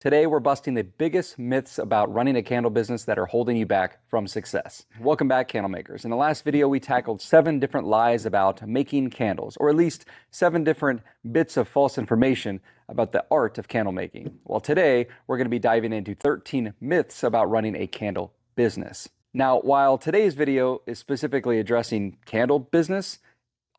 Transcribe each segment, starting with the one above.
Today, we're busting the biggest myths about running a candle business that are holding you back from success. Welcome back, candle makers. In the last video, we tackled 7 different lies about making candles, or at least 7 different bits of false information about the art of candle making. Well, today, we're going to be diving into 13 myths about running a candle business. Now, while today's video is specifically addressing candle business,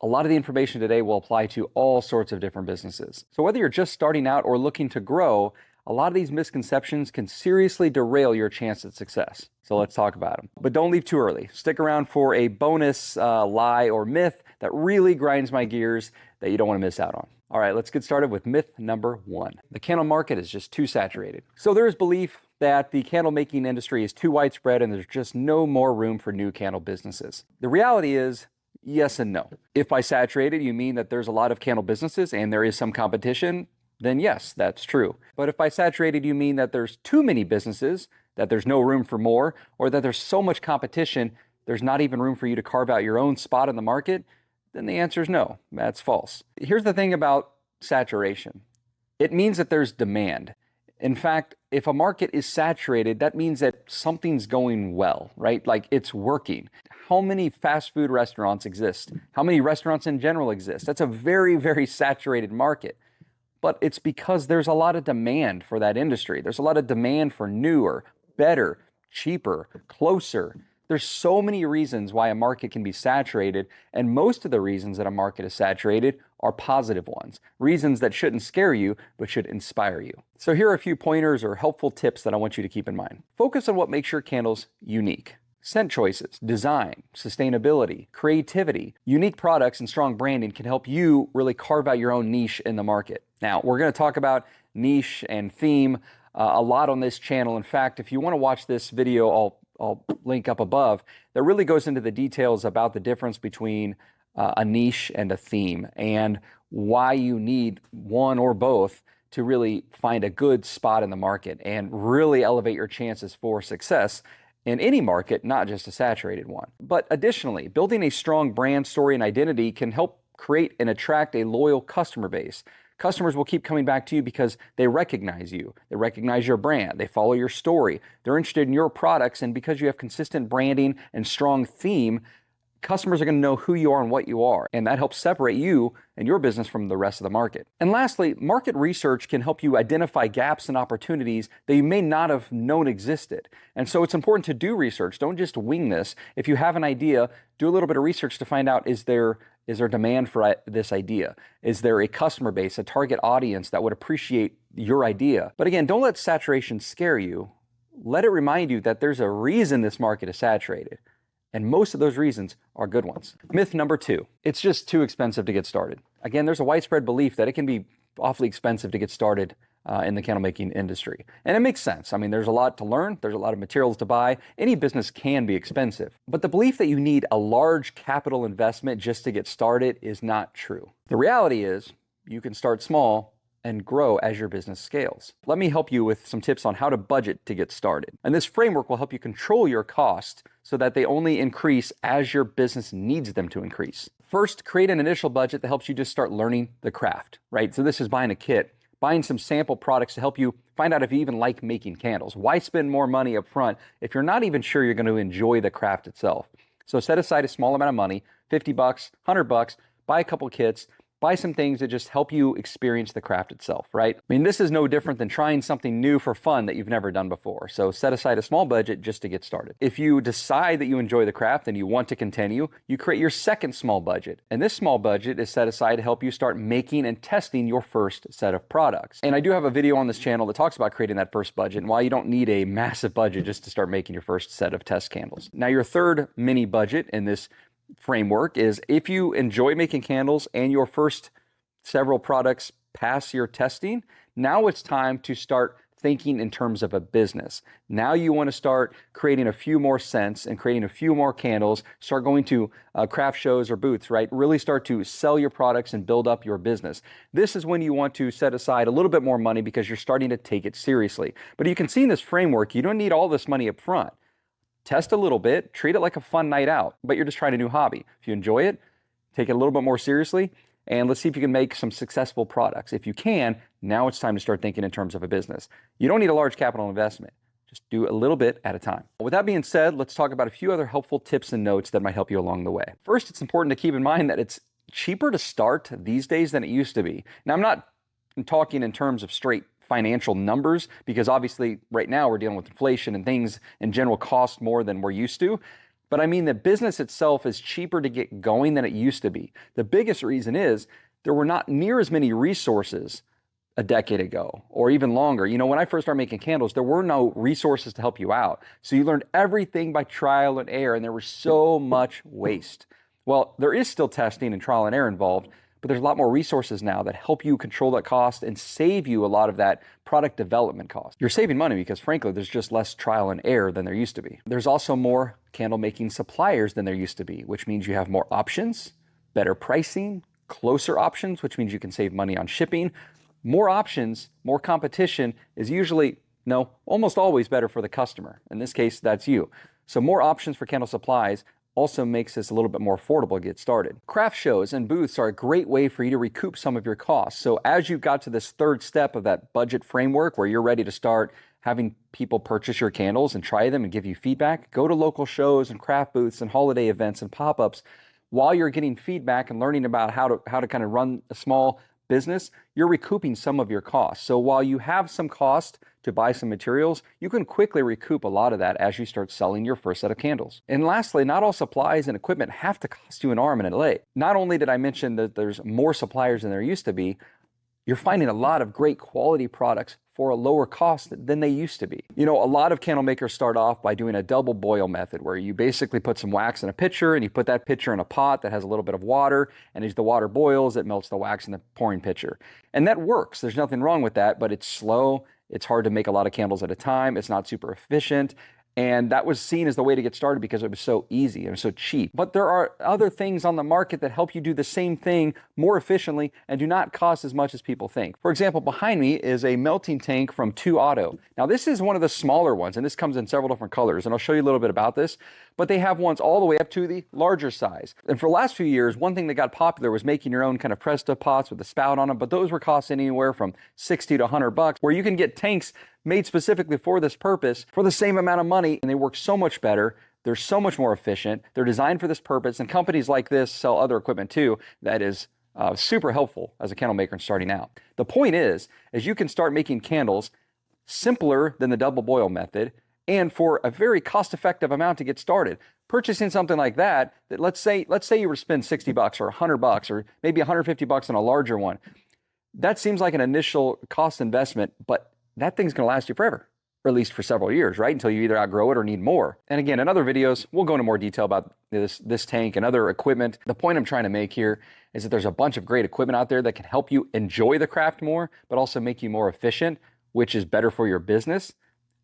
a lot of the information today will apply to all sorts of different businesses. So whether you're just starting out or looking to grow, a lot of these misconceptions can seriously derail your chance at success. So let's talk about them. But don't leave too early. Stick around for a bonus lie or myth that really grinds my gears that you don't want to miss out on. All right, let's get started with myth number 1. The candle market is just too saturated. So there is belief that the candle making industry is too widespread and there's just no more room for new candle businesses. The reality is, yes and no. If by saturated you mean that there's a lot of candle businesses and there is some competition, then yes, that's true. But if by saturated you mean that there's too many businesses, that there's no room for more, or that there's so much competition, there's not even room for you to carve out your own spot in the market, then the answer is no, that's false. Here's the thing about saturation. It means that there's demand. In fact, if a market is saturated, that means that something's going well, right? Like it's working. How many fast food restaurants exist? How many restaurants in general exist? That's a very, very saturated market. But it's because there's a lot of demand for that industry. There's a lot of demand for newer, better, cheaper, closer. There's so many reasons why a market can be saturated, and most of the reasons that a market is saturated are positive ones. Reasons that shouldn't scare you, but should inspire you. So here are a few pointers or helpful tips that I want you to keep in mind. Focus on what makes your candles unique. Scent choices, design, sustainability, creativity, unique products, and strong branding can help you really carve out your own niche in the market. Now, we're going to talk about niche and theme a lot on this channel. In fact, if you want to watch this video, I'll link up above, that really goes into the details about the difference between a niche and a theme and why you need one or both to really find a good spot in the market and really elevate your chances for success in any market, not just a saturated one. But additionally, building a strong brand story and identity can help create and attract a loyal customer base. Customers will keep coming back to you because they recognize you. They recognize your brand. They follow your story. They're interested in your products, and because you have consistent branding and strong theme, customers are going to know who you are and what you are, and that helps separate you and your business from the rest of the market. And lastly, market research can help you identify gaps and opportunities that you may not have known existed. And so it's important to do research. Don't just wing this. If you have an idea, do a little bit of research to find out, is there demand for this idea? Is there a customer base, a target audience that would appreciate your idea? But again, don't let saturation scare you. Let it remind you that there's a reason this market is saturated. And most of those reasons are good ones. Myth number 2, it's just too expensive to get started. Again, there's a widespread belief that it can be awfully expensive to get started in the candle making industry. And it makes sense. I mean, there's a lot to learn. There's a lot of materials to buy. Any business can be expensive. But the belief that you need a large capital investment just to get started is not true. The reality is you can start small and grow as your business scales. Let me help you with some tips on how to budget to get started. And this framework will help you control your costs so that they only increase as your business needs them to increase. First, create an initial budget that helps you just start learning the craft, right? So this is buying a kit, buying some sample products to help you find out if you even like making candles. Why spend more money up front if you're not even sure you're going to enjoy the craft itself? So set aside a small amount of money, $50, $100, buy a couple kits, buy some things that just help you experience the craft itself, right? I mean, this is no different than trying something new for fun that you've never done before. So set aside a small budget just to get started. If you decide that you enjoy the craft and you want to continue, you create your second small budget. And this small budget is set aside to help you start making and testing your first set of products. And I do have a video on this channel that talks about creating that first budget and why you don't need a massive budget just to start making your first set of test candles. Now, your third mini budget in this framework is if you enjoy making candles and your first several products pass your testing, now it's time to start thinking in terms of a business. Now you want to start creating a few more scents and creating a few more candles, start going to craft shows or booths, right? Really start to sell your products and build up your business. This is when you want to set aside a little bit more money because you're starting to take it seriously. But you can see in this framework, you don't need all this money up front. Test a little bit, treat it like a fun night out, but you're just trying a new hobby. If you enjoy it, take it a little bit more seriously, and let's see if you can make some successful products. If you can, now it's time to start thinking in terms of a business. You don't need a large capital investment. Just do a little bit at a time. With that being said, let's talk about a few other helpful tips and notes that might help you along the way. First, it's important to keep in mind that it's cheaper to start these days than it used to be. Now, I'm not talking in terms of straight financial numbers, because obviously right now we're dealing with inflation and things in general cost more than we're used to. But I mean, the business itself is cheaper to get going than it used to be. The biggest reason is there were not near as many resources a decade ago or even longer. You know, when I first started making candles, there were no resources to help you out. So you learned everything by trial and error, and there was so much waste. Well, there is still testing and trial and error involved, but there's a lot more resources now that help you control that cost and save you a lot of that product development cost. You're saving money because frankly, there's just less trial and error than there used to be. There's also more candle making suppliers than there used to be, which means you have more options, better pricing, closer options, which means you can save money on shipping. More options, more competition is usually, no, almost always better for the customer. In this case, that's you. So more options for candle supplies also makes this a little bit more affordable to get started. Craft shows and booths are a great way for you to recoup some of your costs. So as you've got to this third step of that budget framework where you're ready to start having people purchase your candles and try them and give you feedback, go to local shows and craft booths and holiday events and pop-ups. While you're getting feedback and learning about how to kind of run a small business, you're recouping some of your costs. So while you have some cost to buy some materials, you can quickly recoup a lot of that as you start selling your first set of candles. And lastly, not all supplies and equipment have to cost you an arm and a leg. Not only did I mention that there's more suppliers than there used to be, you're finding a lot of great quality products for a lower cost than they used to be. You know, a lot of candle makers start off by doing a double boil method where you basically put some wax in a pitcher and you put that pitcher in a pot that has a little bit of water, and as the water boils, it melts the wax in the pouring pitcher. And that works. There's nothing wrong with that, but it's slow. It's hard to make a lot of candles at a time. It's not super efficient. And that was seen as the way to get started because it was so easy and it was so cheap. But there are other things on the market that help you do the same thing more efficiently and do not cost as much as people think. For example, behind me is a melting tank from 2 Auto. Now this is one of the smaller ones, and this comes in several different colors, and I'll show you a little bit about this. But they have ones all the way up to the larger size. And for the last few years, one thing that got popular was making your own kind of Presto pots with a spout on them, but those were costing anywhere from $60 to $100, where you can get tanks made specifically for this purpose for the same amount of money, and they work so much better. They're so much more efficient. They're designed for this purpose, and companies like this sell other equipment too that is super helpful as a candle maker and starting out. The point is you can start making candles simpler than the double boil method, and for a very cost-effective amount to get started. Purchasing something like that let's say you were to spend $60 or $100 or maybe $150 on a larger one. That seems like an initial cost investment, but that thing's going to last you forever, or at least for several years, right? Until you either outgrow it or need more. And again, in other videos, we'll go into more detail about this tank and other equipment. The point I'm trying to make here is that there's a bunch of great equipment out there that can help you enjoy the craft more, but also make you more efficient, which is better for your business.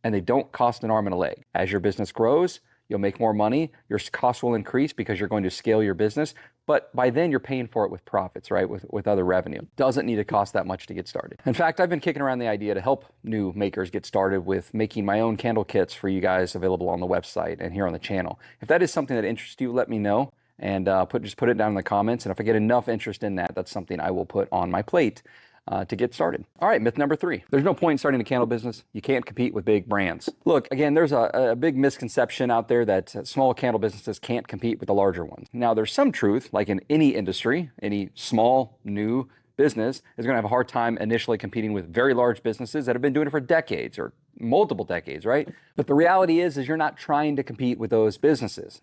And they don't cost an arm and a leg. As your business grows, you'll make more money, your costs will increase because you're going to scale your business, but by then you're paying for it with profits, right? With other revenue. Doesn't need to cost that much to get started. In fact, I've been kicking around the idea to help new makers get started with making my own candle kits for you guys available on the website and here on the channel. If that is something that interests you, let me know, and just put it down in the comments. And if I get enough interest in that, that's something I will put on my plate to get started. All right, myth number 3. There's no point in starting a candle business. You can't compete with big brands. Look, again, there's a big misconception out there that small candle businesses can't compete with the larger ones. Now, there's some truth, like in any industry, any small, new business is going to have a hard time initially competing with very large businesses that have been doing it for decades or multiple decades, right? But the reality is you're not trying to compete with those businesses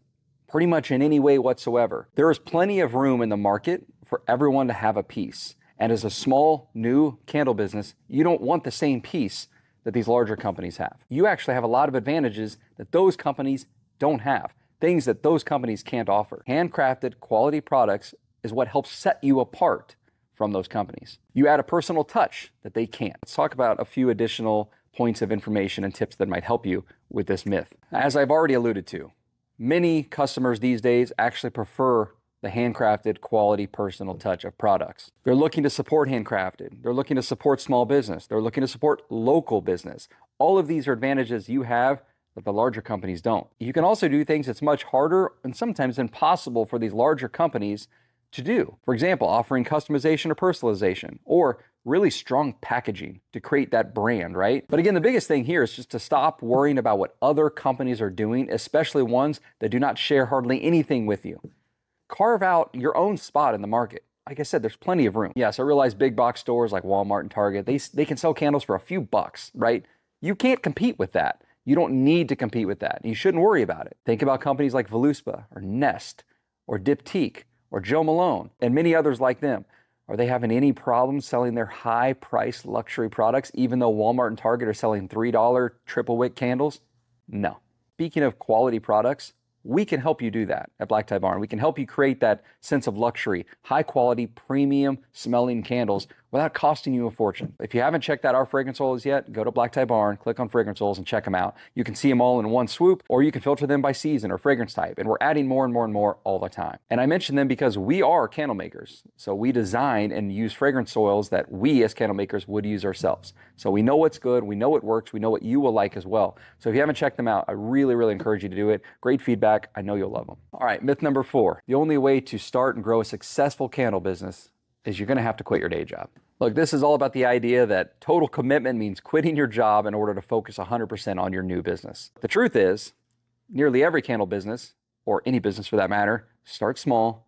pretty much in any way whatsoever. There is plenty of room in the market for everyone to have a piece. And as a small, new candle business, you don't want the same piece that these larger companies have. You actually have a lot of advantages that those companies don't have, things that those companies can't offer. Handcrafted quality products is what helps set you apart from those companies. You add a personal touch that they can't. Let's talk about a few additional points of information and tips that might help you with this myth. As I've already alluded to, many customers these days actually prefer the handcrafted quality personal touch of products. They're looking to support handcrafted. They're looking to support small business. They're looking to support local business. All of these are advantages you have that the larger companies don't. You can also do things that's much harder and sometimes impossible for these larger companies to do. For example, offering customization or personalization, or really strong packaging to create that brand, right? But again, the biggest thing here is just to stop worrying about what other companies are doing, especially ones that do not share hardly anything with you. Carve out your own spot in the market. Like I said, there's plenty of room. Yes, I realize big box stores like Walmart and Target, they can sell candles for a few bucks, right? You can't compete with that. You don't need to compete with that. You shouldn't worry about it. Think about companies like Voluspa or Nest or Diptyque or Joe Malone and many others like them. Are they having any problems selling their high-priced luxury products, even though Walmart and Target are selling $3 triple wick candles? No. Speaking of quality products, we can help you do that at Black Tie Barn. We can help you create that sense of luxury, high-quality, premium-smelling candles without costing you a fortune. If you haven't checked out our fragrance oils yet, go to Black Tie Barn, click on fragrance oils, and check them out. You can see them all in one swoop, or you can filter them by season or fragrance type, and we're adding more and more and more all the time. And I mention them because we are candle makers, so we design and use fragrance oils that we as candle makers would use ourselves. So we know what's good, we know what works, we know what you will like as well. So if you haven't checked them out, I really, really encourage you to do it. Great feedback. I know you'll love them. All right, myth number 4. The only way to start and grow a successful candle business is you're going to have to quit your day job. Look, this is all about the idea that total commitment means quitting your job in order to focus 100% on your new business. The truth is, nearly every candle business, or any business for that matter, starts small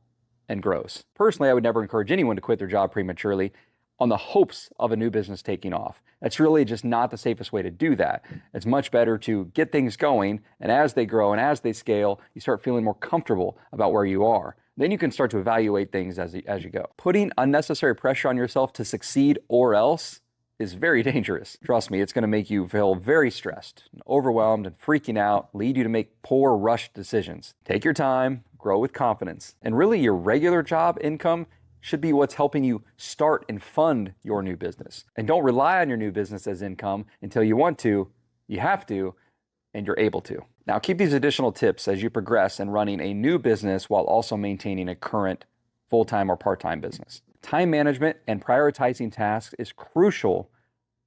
and grows. Personally, I would never encourage anyone to quit their job prematurely on the hopes of a new business taking off. That's really just not the safest way to do that. It's much better to get things going, and as they grow and as they scale, you start feeling more comfortable about where you are. Then you can start to evaluate things as you go. Putting unnecessary pressure on yourself to succeed or else is very dangerous. Trust me, it's going to make you feel very stressed, and overwhelmed, and freaking out, lead you to make poor, rushed decisions. Take your time, grow with confidence, and really your regular job income should be what's helping you start and fund your new business. And don't rely on your new business as income until you want to, you have to, and you're able to. Now, keep these additional tips as you progress in running a new business while also maintaining a current full-time or part-time business. Time management and prioritizing tasks is crucial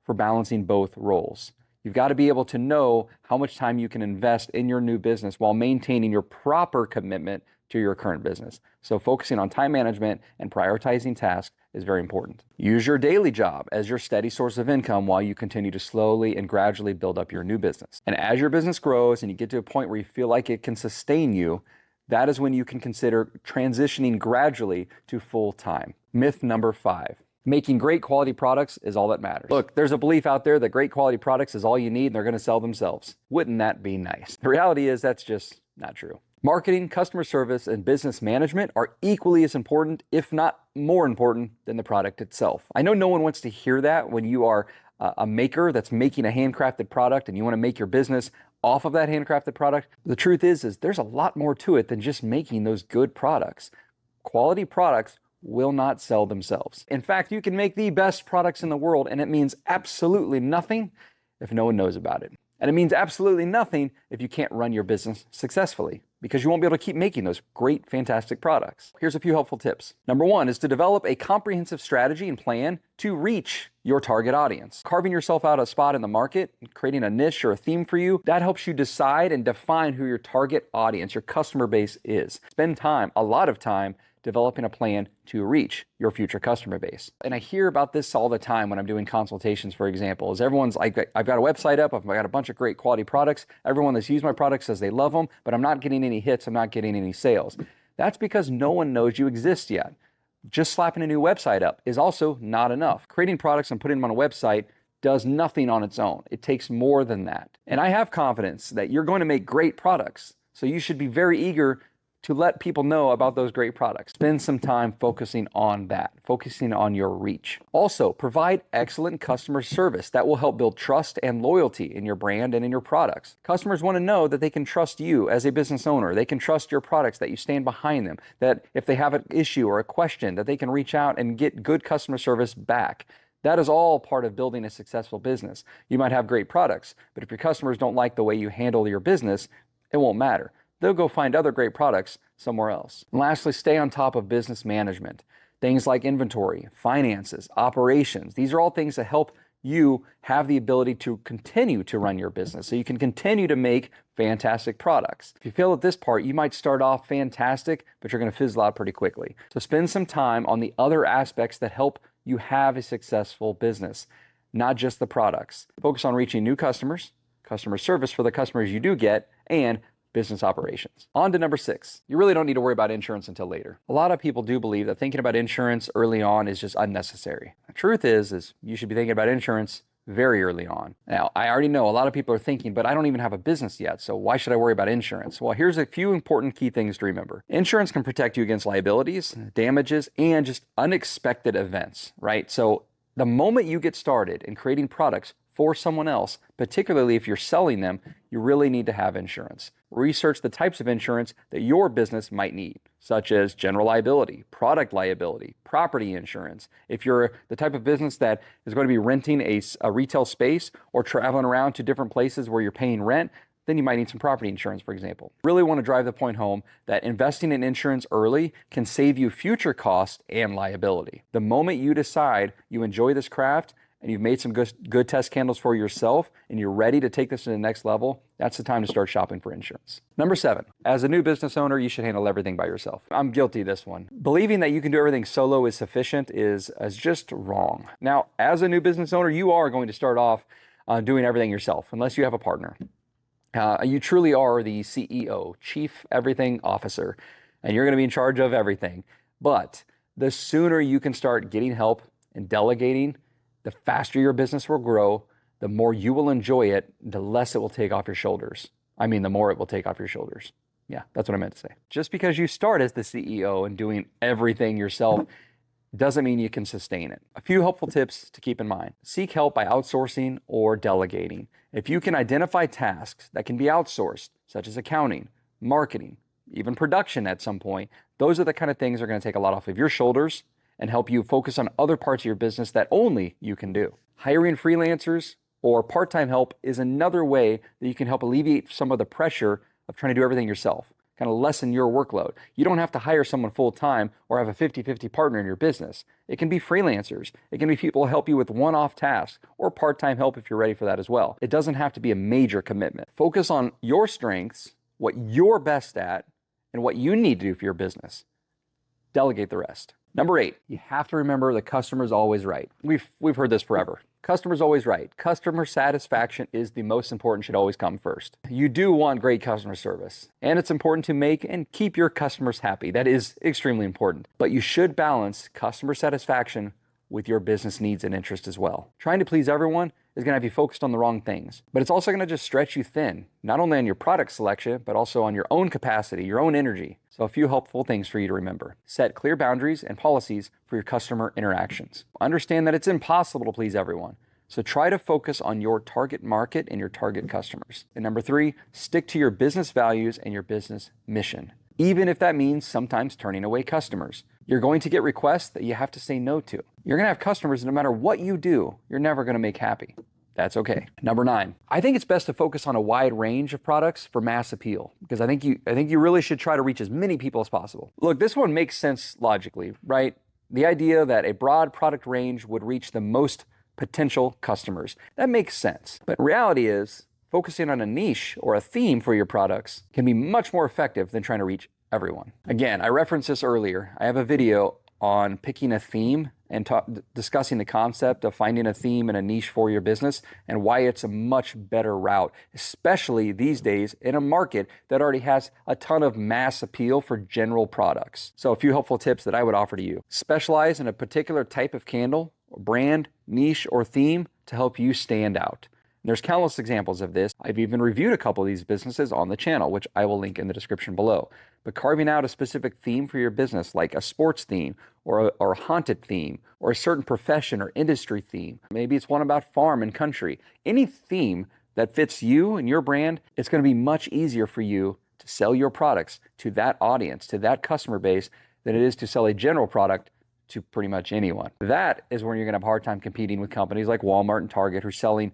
for balancing both roles. You've got to be able to know how much time you can invest in your new business while maintaining your proper commitment to your current business. So focusing on time management and prioritizing tasks is very important. Use your daily job as your steady source of income while you continue to slowly and gradually build up your new business. And as your business grows and you get to a point where you feel like it can sustain you, that is when you can consider transitioning gradually to full-time. Myth number 5. Making great quality products is all that matters. Look, there's a belief out there that great quality products is all you need and they're going to sell themselves. Wouldn't that be nice? The reality is that's just not true. Marketing, customer service, and business management are equally as important, if not more important, than the product itself. I know no one wants to hear that when you are a maker that's making a handcrafted product and you want to make your business off of that handcrafted product. The truth is there's a lot more to it than just making those good products. Quality products will not sell themselves. In fact, you can make the best products in the world and it means absolutely nothing if no one knows about it. And it means absolutely nothing if you can't run your business successfully, because you won't be able to keep making those great, fantastic products. Here's a few helpful tips. Number 1 is to develop a comprehensive strategy and plan to reach your target audience. Carving yourself out a spot in the market, creating a niche or a theme for you, that helps you decide and define who your target audience, your customer base is. Spend time, a lot of time, developing a plan to reach your future customer base. And I hear about this all the time when I'm doing consultations, for example, is everyone's like, I've got a website up, I've got a bunch of great quality products, everyone that's used my products says they love them, but I'm not getting any hits, I'm not getting any sales. That's because no one knows you exist yet. Just slapping a new website up is also not enough. Creating products and putting them on a website does nothing on its own. It takes more than that. And I have confidence that you're going to make great products, so you should be very eager to let people know about those great products. Spend some time focusing on that, focusing on your reach. Also, provide excellent customer service that will help build trust and loyalty in your brand and in your products. Customers want to know that they can trust you as a business owner. They can trust your products, that you stand behind them, that if they have an issue or a question, that they can reach out and get good customer service back. That is all part of building a successful business. You might have great products, but if your customers don't like the way you handle your business, it won't matter. They'll go find other great products somewhere else. And lastly, stay on top of business management. Things like inventory, finances, operations. These are all things that help you have the ability to continue to run your business. So you can continue to make fantastic products. If you fail at this part, you might start off fantastic, but you're going to fizzle out pretty quickly. So spend some time on the other aspects that help you have a successful business, not just the products. Focus on reaching new customers, customer service for the customers you do get, and business operations. On to number 6. You really don't need to worry about insurance until later. A lot of people do believe that thinking about insurance early on is just unnecessary. The truth is you should be thinking about insurance very early on. Now, I already know a lot of people are thinking, but I don't even have a business yet, so why should I worry about insurance? Well, here's a few important key things to remember. Insurance can protect you against liabilities, damages, and just unexpected events, right? So the moment you get started in creating products for someone else, particularly if you're selling them, you really need to have insurance. Research the types of insurance that your business might need, such as general liability, product liability, property insurance. If you're the type of business that is going to be renting a retail space or traveling around to different places where you're paying rent, then you might need some property insurance, for example. Really want to drive the point home that investing in insurance early can save you future costs and liability. The moment you decide you enjoy this craft and you've made some good test candles for yourself and you're ready to take this to the next level, that's the time to start shopping for insurance. Number 7, as a new business owner, you should handle everything by yourself. I'm guilty of this one. Believing that you can do everything solo is sufficient is just wrong. Now, as a new business owner, you are going to start off doing everything yourself, unless you have a partner. You truly are the CEO, Chief Everything Officer, and you're going to be in charge of everything. But the sooner you can start getting help and delegating, the faster your business will grow, the more you will enjoy it, the less it will take off your shoulders. I mean, the more it will take off your shoulders. Yeah, that's what I meant to say. Just because you start as the CEO and doing everything yourself doesn't mean you can sustain it. A few helpful tips to keep in mind. Seek help by outsourcing or delegating. If you can identify tasks that can be outsourced, such as accounting, marketing, even production at some point, those are the kind of things that are going to take a lot off of your shoulders and help you focus on other parts of your business that only you can do. Hiring freelancers or part-time help is another way that you can help alleviate some of the pressure of trying to do everything yourself, kind of lessen your workload. You don't have to hire someone full-time or have a 50-50 partner in your business. It can be freelancers. It can be people who help you with one-off tasks or part-time help if you're ready for that as well. It doesn't have to be a major commitment. Focus on your strengths, what you're best at, and what you need to do for your business. Delegate the rest. Number 8, you have to remember the customer's always right. We've heard this forever. Customer's always right. Customer satisfaction is the most important, should always come first. You do want great customer service, and it's important to make and keep your customers happy. That is extremely important. But you should balance customer satisfaction with your business needs and interests as well. Trying to please everyone is going to have you focused on the wrong things, but it's also going to just stretch you thin, not only on your product selection, but also on your own capacity, your own energy. So a few helpful things for you to remember. Set clear boundaries and policies for your customer interactions. Understand that it's impossible to please everyone. So try to focus on your target market and your target customers. And number 3, stick to your business values and your business mission, even if that means sometimes turning away customers. You're going to get requests that you have to say no to. You're going to have customers, no matter what you do, you're never going to make happy. That's okay. Number 9, I think it's best to focus on a wide range of products for mass appeal, because I think you really should try to reach as many people as possible. Look, this one makes sense logically, right? The idea that a broad product range would reach the most potential customers. That makes sense. But reality is, focusing on a niche or a theme for your products can be much more effective than trying to reach everyone. Again, I referenced this earlier. I have a video on picking a theme and discussing the concept of finding a theme and a niche for your business and why it's a much better route, especially these days in a market that already has a ton of mass appeal for general products. So a few helpful tips that I would offer to you. Specialize in a particular type of candle, brand, niche, or theme to help you stand out. There's countless examples of this. I've even reviewed a couple of these businesses on the channel, which I will link in the description below. But carving out a specific theme for your business, like a sports theme or a haunted theme or a certain profession or industry theme. Maybe it's one about farm and country. Any theme that fits you and your brand, it's going to be much easier for you to sell your products to that audience, to that customer base, than it is to sell a general product to pretty much anyone. That is when you're going to have a hard time competing with companies like Walmart and Target who are selling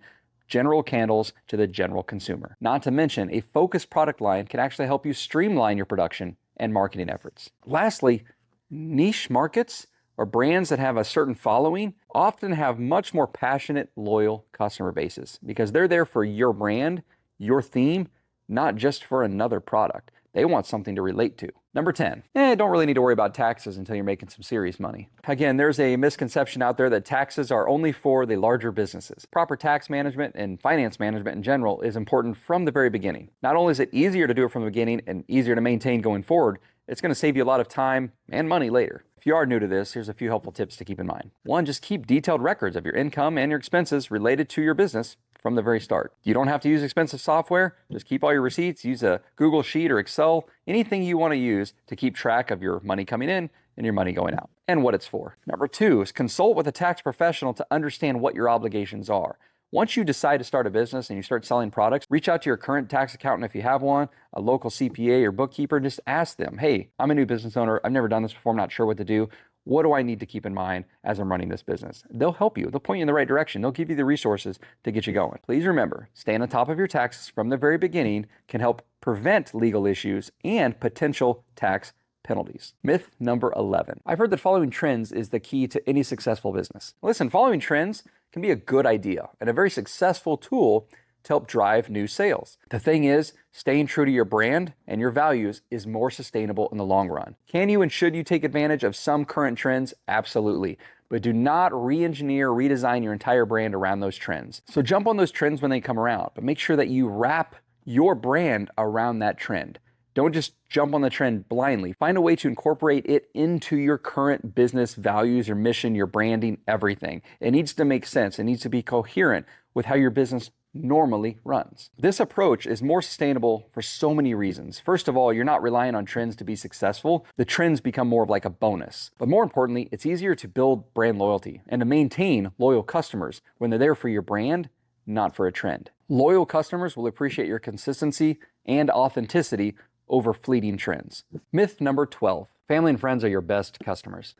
general candles to the general consumer. Not to mention, a focused product line can actually help you streamline your production and marketing efforts. Lastly, niche markets or brands that have a certain following often have much more passionate, loyal customer bases because they're there for your brand, your theme, not just for another product. They want something to relate to. Number 10, don't really need to worry about taxes until you're making some serious money. Again, there's a misconception out there that taxes are only for the larger businesses. Proper tax management and finance management in general is important from the very beginning. Not only is it easier to do it from the beginning and easier to maintain going forward, it's going to save you a lot of time and money later. If you are new to this, here's a few helpful tips to keep in mind. One, just keep detailed records of your income and your expenses related to your business from the very start. You don't have to use expensive software. Just keep all your receipts, use a Google Sheet or Excel, anything you want to use to keep track of your money coming in and your money going out and what it's for. Number 2 is consult with a tax professional to understand what your obligations are. Once you decide to start a business and you start selling products, reach out to your current tax accountant if you have one, a local CPA or bookkeeper, and just ask them, hey, I'm a new business owner. I've never done this before. I'm not sure what to do. What do I need to keep in mind as I'm running this business? They'll help you. They'll point you in the right direction. They'll give you the resources to get you going. Please remember, staying on top of your taxes from the very beginning can help prevent legal issues and potential tax penalties. Myth number 11. I've heard that following trends is the key to any successful business. Listen, following trends can be a good idea and a very successful tool to help drive new sales. The thing is, staying true to your brand and your values is more sustainable in the long run. Can you and should you take advantage of some current trends? Absolutely. But do not re-engineer, redesign your entire brand around those trends. So jump on those trends when they come around, but make sure that you wrap your brand around that trend. Don't just jump on the trend blindly. Find a way to incorporate it into your current business values, your mission, your branding, everything. It needs to make sense. It needs to be coherent with how your business normally runs. This approach is more sustainable for so many reasons. First of all, you're not relying on trends to be successful. The trends become more of like a bonus. But more importantly, it's easier to build brand loyalty and to maintain loyal customers when they're there for your brand, not for a trend. Loyal customers will appreciate your consistency and authenticity over fleeting trends. Myth number 12. Family and friends are your best customers.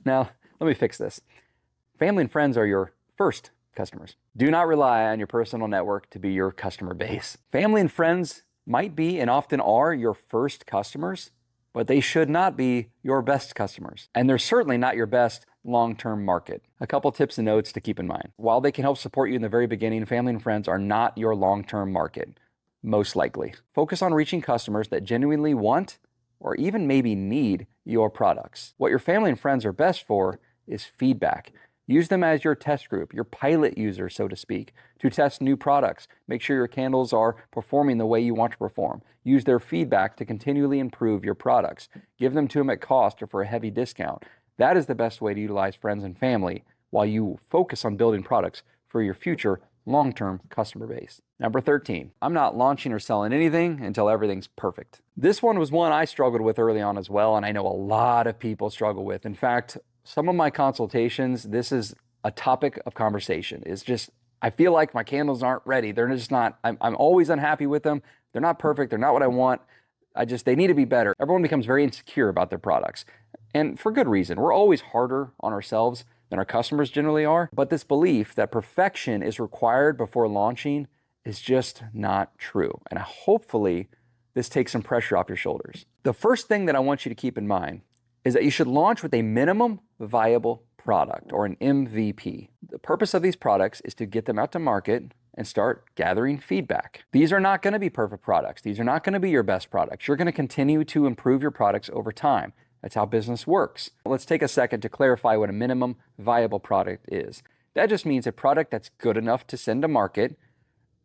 Now, let me fix this. Family and friends are your first customers. Do not rely on your personal network to be your customer base. Family and friends might be and often are your first customers, but they should not be your best customers. And they're certainly not your best long-term market. A couple tips and notes to keep in mind. While they can help support you in the very beginning, family and friends are not your long-term market, most likely. Focus on reaching customers that genuinely want or even maybe need your products. What your family and friends are best for is feedback. Use them as your test group, your pilot user, so to speak, to test new products. Make sure your candles are performing the way you want to perform. Use their feedback to continually improve your products. Give them to them at cost or for a heavy discount. That is the best way to utilize friends and family while you focus on building products for your future long-term customer base. Number 13, I'm not launching or selling anything until everything's perfect. This one was one I struggled with early on as well, and I know a lot of people struggle with. In fact, some of my consultations, this is a topic of conversation. It's just, I feel like my candles aren't ready. They're just not, I'm always unhappy with them. They're not perfect. They're not what I want. They need to be better. Everyone becomes very insecure about their products. And for good reason. We're always harder on ourselves than our customers generally are. But this belief that perfection is required before launching is just not true. And hopefully this takes some pressure off your shoulders. The first thing that I want you to keep in mind is that you should launch with a minimum viable product or an MVP. The purpose of these products is to get them out to market and start gathering feedback. These are not going to be perfect products. These are not going to be your best products. You're going to continue to improve your products over time. That's how business works. Let's take a second to clarify what a minimum viable product is. That just means a product that's good enough to send to market,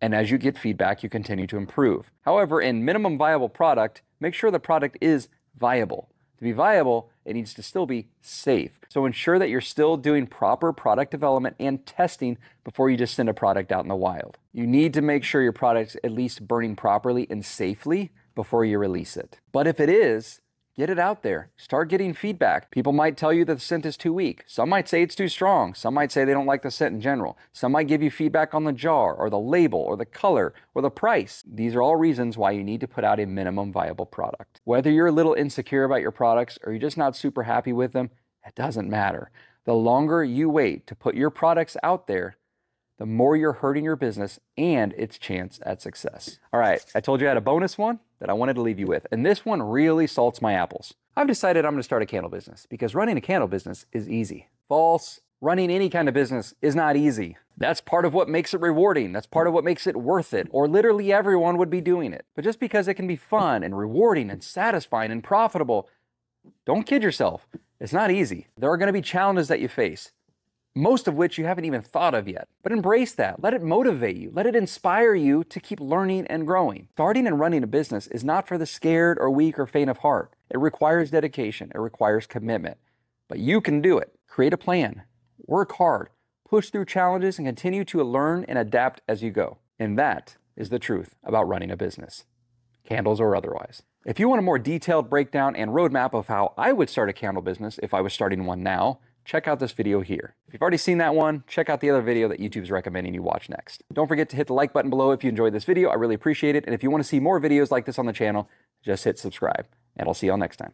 and as you get feedback, you continue to improve. However, in minimum viable product, make sure the product is viable. To be viable, it needs to still be safe. So ensure that you're still doing proper product development and testing before you just send a product out in the wild. You need to make sure your product's at least burning properly and safely before you release it. But if it is, get it out there. Start getting feedback. People might tell you that the scent is too weak. Some might say it's too strong. Some might say they don't like the scent in general. Some might give you feedback on the jar or the label or the color or the price. These are all reasons why you need to put out a minimum viable product. Whether you're a little insecure about your products or you're just not super happy with them, it doesn't matter. The longer you wait to put your products out there, the more you're hurting your business and its chance at success. All right, I told you I had a bonus one that I wanted to leave you with, and this one really salts my apples. I've decided I'm going to start a candle business because running a candle business is easy. False. Running any kind of business is not easy. That's part of what makes it rewarding. That's part of what makes it worth it, or literally everyone would be doing it. But just because it can be fun and rewarding and satisfying and profitable, don't kid yourself. It's not easy. There are going to be challenges that you face, most of which you haven't even thought of yet. But embrace that. Let it motivate you. Let it inspire you to keep learning and growing. Starting and running a business is not for the scared or weak or faint of heart. It requires dedication. It requires commitment. But you can do it. Create a plan. Work hard. Push through challenges and continue to learn and adapt as you go. And that is the truth about running a business, candles or otherwise. If you want a more detailed breakdown and roadmap of how I would start a candle business if I was starting one now, check out this video here. If you've already seen that one, check out the other video that YouTube's recommending you watch next. Don't forget to hit the like button below if you enjoyed this video. I really appreciate it. And if you want to see more videos like this on the channel, just hit subscribe. And I'll see you all next time.